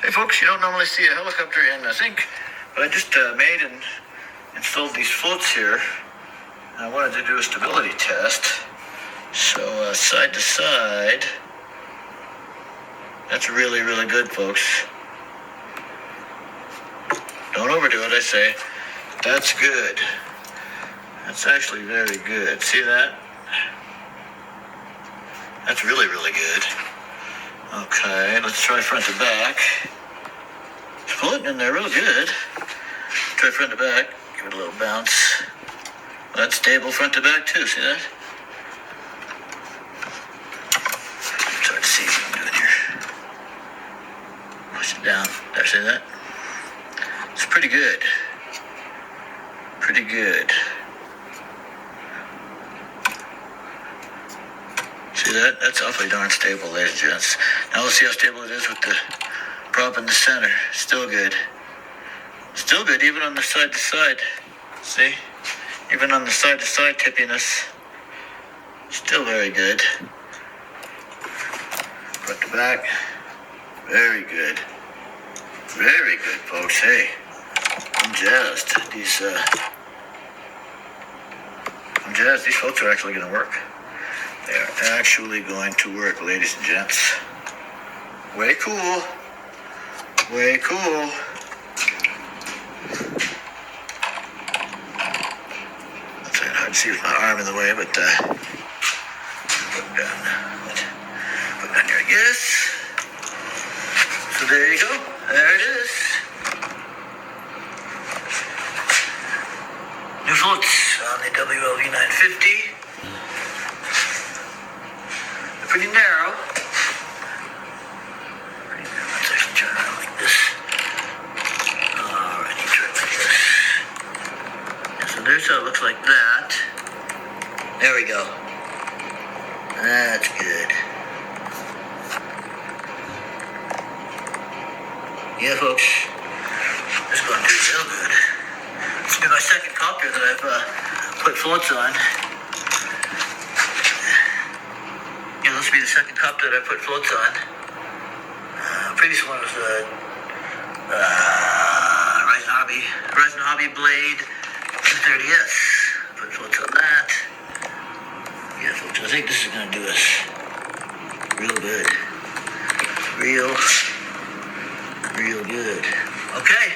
Hey folks, you don't normally see a helicopter in zinc, but I just made and installed these floats here. I wanted to do a stability test. So side to side, that's really, really good, folks. Don't overdo it, I say. That's good. That's actually very good. See that? That's really, really good. Okay, let's try front to back. It's floating in there real good. Try front to back. Give it a little bounce. That's stable front to back too. See that? It's hard to see what I'm doing here. Push it down. There, see that? It's pretty good. Pretty good. See that? That's awfully darn stable, ladies and gents. Now let's see how stable it is with the prop in the center. Still good. Still good, even on the side to side. See? Even on the side to side tippiness. Still very good. Front to back. Very good. Very good, folks. Hey, I'm jazzed. I'm jazzed. These floats are actually going to work. They are actually going to work, ladies and gents. Way cool. Way cool. It's hard to see with my arm in the way, but put it down here, I guess. So there you go. There it is. New floats on the WLV950. Pretty narrow. Let's actually turn around like this. Alrighty, turn like this. And so there's how it looks like that. There we go. That's good. Yeah, folks. This is going to do real good. This will be my second copter that I've put floats on. This will be the second copter that I put floats on. Previous one was Horizon Hobby Blade 230S. Put floats on that. Yeah, folks, I think this is going to do us real good. Real good. Okay.